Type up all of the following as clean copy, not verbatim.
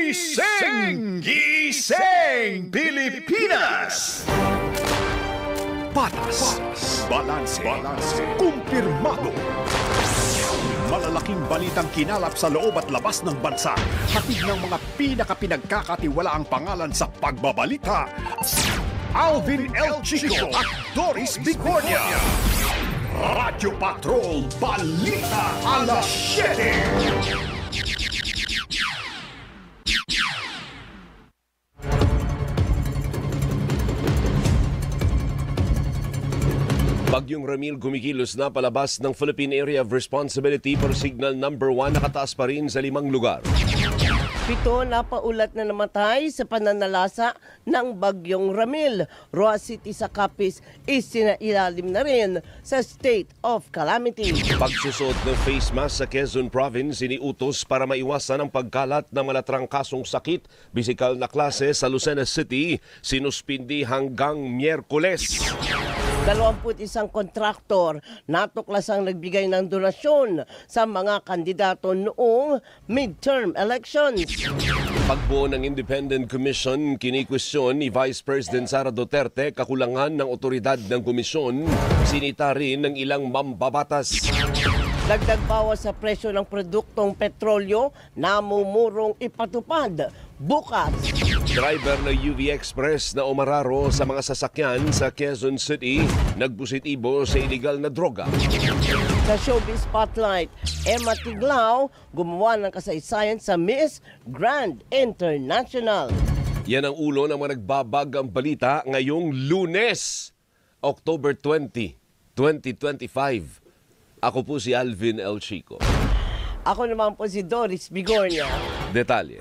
Gising! Gising! Pilipinas! Patas, balanse, kumpirmado. Malalaking balitang kinalap sa loob at labas ng bansa. Hatid ng mga pinakapinagkakatiwalaang pangalan sa pagbabalita. Alvin L. Chico at Doris Bigornia. Radyo Patrol Balita Alas 7. Bagyong Ramil gumikilos na palabas ng Philippine Area of Responsibility pero signal number 1 nakataas pa rin sa 5 lugar. 7 na paulat na namatay sa pananalasa ng Bagyong Ramil. Roa City sa Capiz isinailalim na rin sa state of calamity. Pagsusot ng face mask sa Quezon Province iniutos para maiwasan ang pagkalat ng malatrangkasong sakit. Bisikal na klase sa Lucena City sinuspindi hanggang Miyerkules. 21 kontraktor natuklasang nagbigay ng donasyon sa mga kandidato noong midterm elections. Pagbuo ng Independent Commission, kinikwestiyon ni Vice President Sara Duterte kakulangan ng otoridad ng komisyon, sinita rin ng ilang mambabatas. Dagdag bawas sa presyo ng produktong petrolyo, namumurong ipatupad bukas. Driver ng UV Express na umararo sa mga sasakyan sa Quezon City, nagpositibo sa iligal na droga. Sa Showbiz Spotlight, Emma Tiglao gumawa ng kasaysayan sa Miss Grand International. Yan ang ulo ng mga nagbabagang balita ngayong Lunes, October 20, 2025. Ako po si Alvin L. Chico. Ako naman po si Doris Bigornia. Detalye.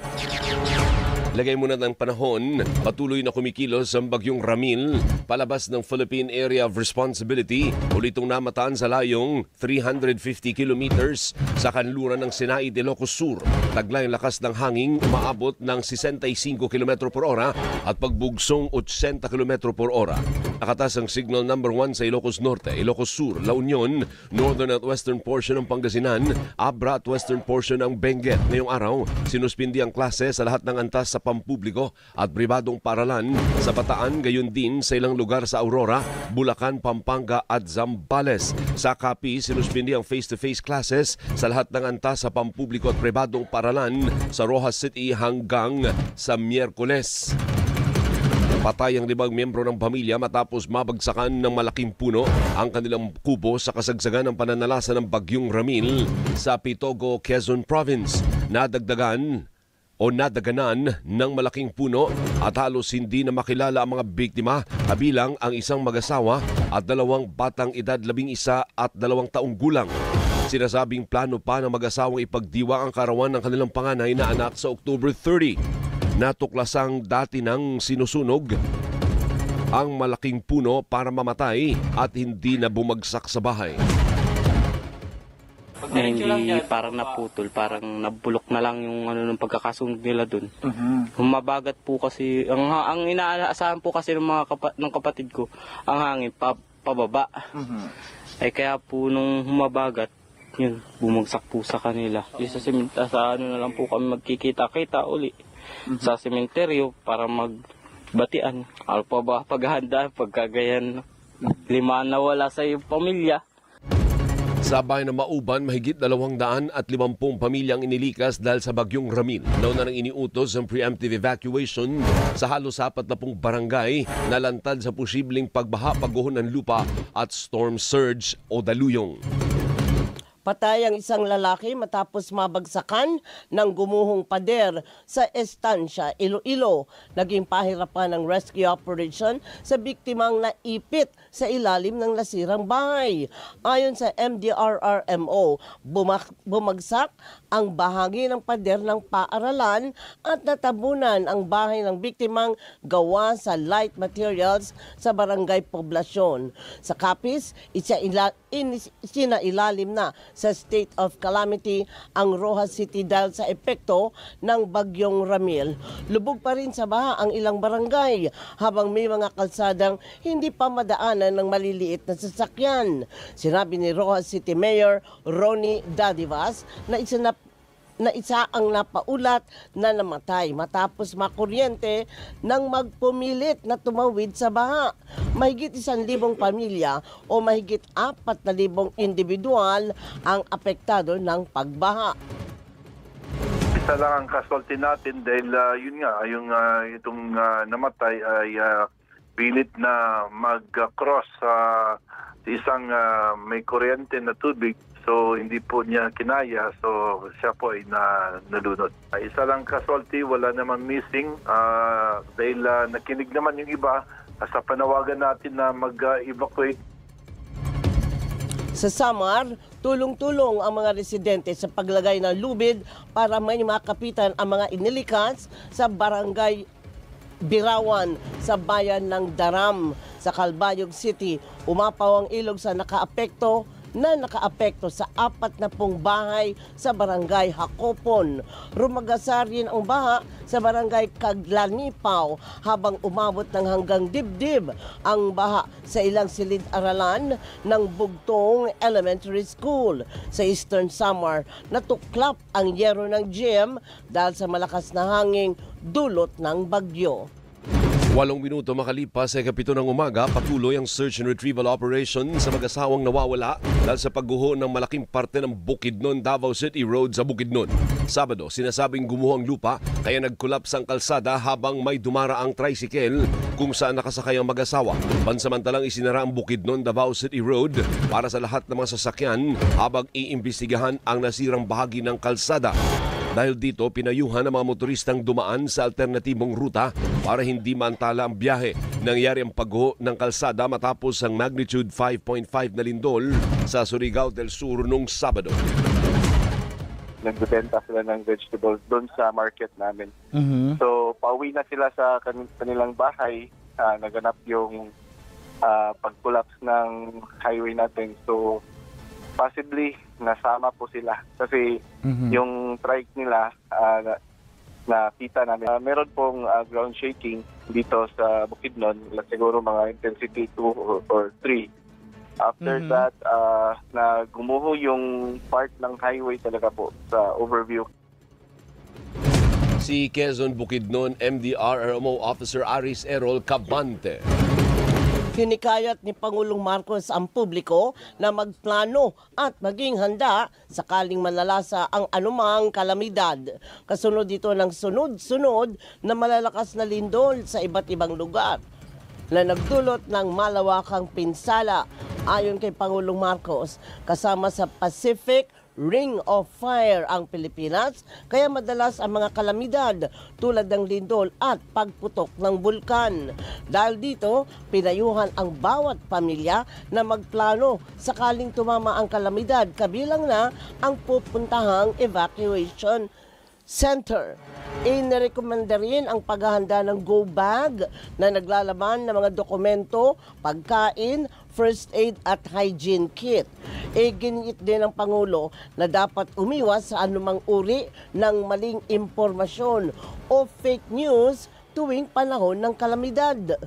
Lagay muna ng panahon, patuloy na kumikilos ang Bagyong Ramil, palabas ng Philippine Area of Responsibility, ulitong namataan sa layong 350 kilometers sa kanluran ng Sinai de Ilocos Sur. Taglay ang lakas ng hangin, umaabot ng 65 km per ora at pagbugsong 80 km per ora. Nakatas ang signal number 1 sa Ilocos Norte, Ilocos Sur, La Union, northern at western portion ng Pangasinan, Abra at western portion ng Benguet. Ngayong araw, sinuspindi ang klase sa lahat ng antas sa pampubliko at pribadong paralan sa Bataan, gayon din sa ilang lugar sa Aurora, Bulacan, Pampanga at Zambales. Sa Capiz, sinuspindi ang face-to-face classes sa lahat ng antas sa pampubliko at pribadong paralan sa Rojas City hanggang sa Miyerkules. Patay ang 5 miyembro ng pamilya matapos mabagsakan ng malaking puno ang kanilang kubo sa kasagsagan ng pananalasa ng Bagyong Ramil sa Pitogo, Quezon Province. Nadaganan ng malaking puno at halos hindi na makilala ang mga biktima, kabilang ang isang mag-asawa at 2 batang edad 11 at 2 taong gulang. Sinasabing plano pa ng mag-asawang ipagdiwa ang karawan ng kanilang panganay na anak sa October 30. Natuklasang dati nang sinusunog ang malaking puno para mamatay at hindi na bumagsak sa bahay. Hindi parang naputol, parang nabulok na lang yung ng pagkakasunog nila doon. Humabagat po kasi, ang inaasahan po kasi ng kapatid ko, ang hangin pababa. Ay kaya po nung humabagat, yun, bumagsak po sa kanila. Sa na lang po kami magkikita-kita uli sa sementeryo para magbatian. Ano pa ba paghahanda, pagkagayan 5 na wala sa iyong pamilya. Sa bayan ng Mauban, mahigit 250 pamilyang inilikas dahil sa Bagyong Ramil. Nauna nang iniutos ang preemptive evacuation sa halos 40 barangay na lantad sa posibleng pagbaha, pagguho ng lupa at storm surge o daluyong. Patay ang isang lalaki matapos mabagsakan ng gumuhong pader sa estansya Iloilo. Naging pahirapan ng rescue operation sa biktimang naipit sa ilalim ng nasirang bahay. Ayon sa MDRRMO, bumagsak ang bahagi ng pader ng paaralan at natabunan ang bahay ng biktimang gawa sa light materials sa barangay Poblasyon. Sa Capiz, isinailalim na sa state of calamity ang Rojas City dahil sa epekto ng Bagyong Ramil. Lubog pa rin sa baha ang ilang barangay habang may mga kalsadang hindi pa madaanan ng maliliit na sasakyan. Sinabi ni Rojas City Mayor Ronnie Dadivas na na isa ang napaulat na namatay matapos makuryente nang magpumilit na tumawid sa baha. Mahigit 1,000 pamilya o mahigit 4,000 individual ang apektado ng pagbaha. Isa lang ang casualty natin dahil yun nga, itong namatay ay pilit na mag-cross sa isang may kuryente na tubig. So hindi po niya kinaya, so siya po ay nalunod. Isa lang casualty, wala naman missing dahil nakinig naman yung iba sa panawagan natin na mag-evacuate. Sa Samar, tulong-tulong ang mga residente sa paglagay ng lubid para may makapitan ang mga inilikas sa barangay Birawan sa bayan ng Daram. Sa Calbayog City, umapaw ang ilog sa nakaapekto sa 40 bahay sa barangay Hakopon. Rumagasa rin ang baha sa barangay Kaglanipaw habang umabot ng hanggang dibdib ang baha sa ilang silid-aralan ng Bugtong Elementary School. Sa Eastern Samar, natuklap ang yero ng gym dahil sa malakas na hangin dulot ng bagyo. 8 minuto makalipas sa 7 ng umaga, patuloy ang search and retrieval operation sa mag-asawang nawawala dahil sa pagguho ng malaking parte ng Bukidnon, Davao City Road sa Bukidnon. Sabado, sinasabing gumuho ang lupa kaya nag-collapse ang kalsada habang may dumaraang tricycle kung saan nakasakay ang mag-asawa. Pansamantalang isinara ang Bukidnon, Davao City Road para sa lahat ng mga sasakyan habang iimbestigahan ang nasirang bahagi ng kalsada. Dahil dito, pinayuhan ang mga motoristang dumaan sa alternatibong ruta para hindi mantala ang biyahe. Nangyari ang pagguho ng kalsada matapos ang magnitude 5.5 na lindol sa Surigao del Sur noong Sabado. Nagbebenta sila ng vegetables doon sa market namin. So, pauwi na sila sa kanilang bahay. Naganap yung pag-collapse ng highway natin. So, possibly nasama po sila kasi yung trike nila nakita namin. Meron pong ground shaking dito sa Bukidnon, siguro mga intensity 2 or 3. After that, na gumuho yung part ng highway talaga po sa overview. Si Quezon Bukidnon MDRRMO Officer Aris Errol Cabante. Hinikayat ni Pangulong Marcos ang publiko na magplano at maging handa sakaling manalasa ang anumang kalamidad. Kasunod dito ng sunod-sunod na malalakas na lindol sa iba't ibang lugar na nagdulot ng malawakang pinsala. Ayon kay Pangulong Marcos, kasama sa Pacific Ring of Fire ang Pilipinas, kaya madalas ang mga kalamidad tulad ng lindol at pagputok ng bulkan. Dahil dito, pinayuhan ang bawat pamilya na magplano sakaling tumama ang kalamidad, kabilang na ang pupuntahang evacuation center. Inirekomenda rin ang paghahanda ng go bag na naglalaman ng mga dokumento, pagkain, first aid at hygiene kit. Ginit din ng Pangulo na dapat umiwas sa anumang uri ng maling impormasyon o fake news tuwing panahon ng kalamidad.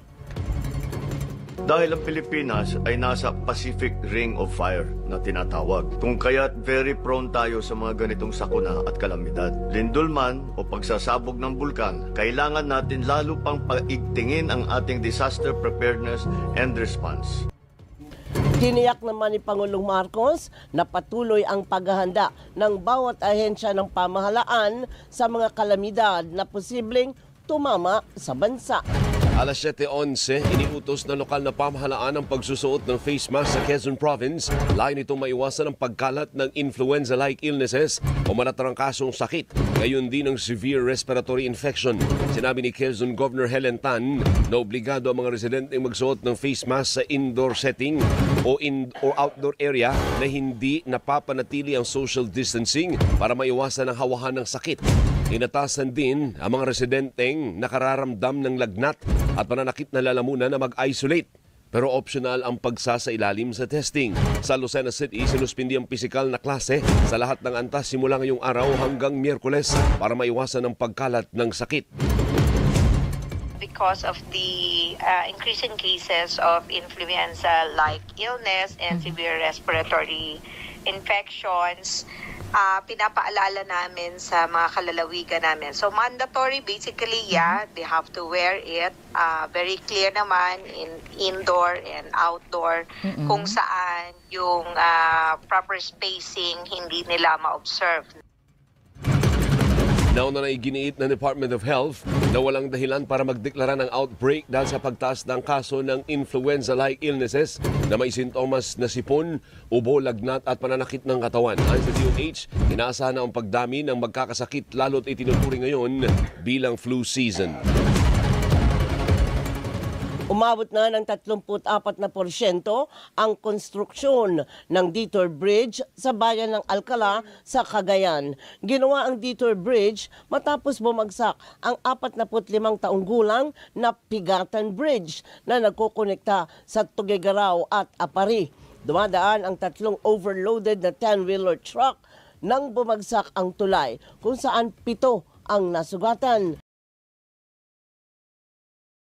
Dahil ang Pilipinas ay nasa Pacific Ring of Fire na tinatawag. Kung kaya't very prone tayo sa mga ganitong sakuna at kalamidad. Lindol man o pagsasabog ng bulkan, kailangan natin lalo pang paigtingin ang ating disaster preparedness and response. Tiniyak naman ni Pangulong Marcos na patuloy ang paghahanda ng bawat ahensya ng pamahalaan sa mga kalamidad na posibleng tumama sa bansa. Alas 7:11, iniutos ng lokal na pamahalaan ang pagsusuot ng face mask sa Quezon Province. Layon itong maiwasan ang pagkalat ng influenza-like illnesses o malatarangkasong sakit, gayon din ng severe respiratory infection. Sinabi ni Quezon Governor Helen Tan na obligado ang mga residenteng magsuot ng face mask sa indoor setting o outdoor area na hindi napapanatili ang social distancing para maiwasan ang hawahan ng sakit. Inatasan din ang mga residenteng nakararamdam ng lagnat at pananakit na lalamunan na mag-isolate. Pero optional ang pagsasailalim sa testing. Sa Lucena City, sinuspindi ang pisikal na klase sa lahat ng antas simula ngayong araw hanggang Miyerkules para maiwasan ang pagkalat ng sakit. Because of the increasing cases of influenza-like illness and severe respiratory infections, pinapaalala namin sa mga kalalawigan namin. So mandatory basically, they have to wear it. Very clear naman in indoor and outdoor kung saan yung proper spacing hindi nila ma-observe. Nauna na iginiit ng Department of Health na walang dahilan para magdeklara ng outbreak dahil sa pagtaas ng kaso ng influenza-like illnesses na may sintomas na sipon, ubo, lagnat at pananakit ng katawan. Ayon sa DOH, inaasahan na ang pagdami ng magkakasakit lalo't itinuturing ngayon bilang flu season. Umabot na ng 34% ang konstruksyon ng Detour Bridge sa bayan ng Alcala sa Cagayan. Ginawa ang Detour Bridge matapos bumagsak ang 45 taong gulang na Pigatan Bridge na nagkukonekta sa Tuguegarao at Apari. Dumadaan ang 3 overloaded na 10-wheeler truck nang bumagsak ang tulay kung saan 7 ang nasugatan.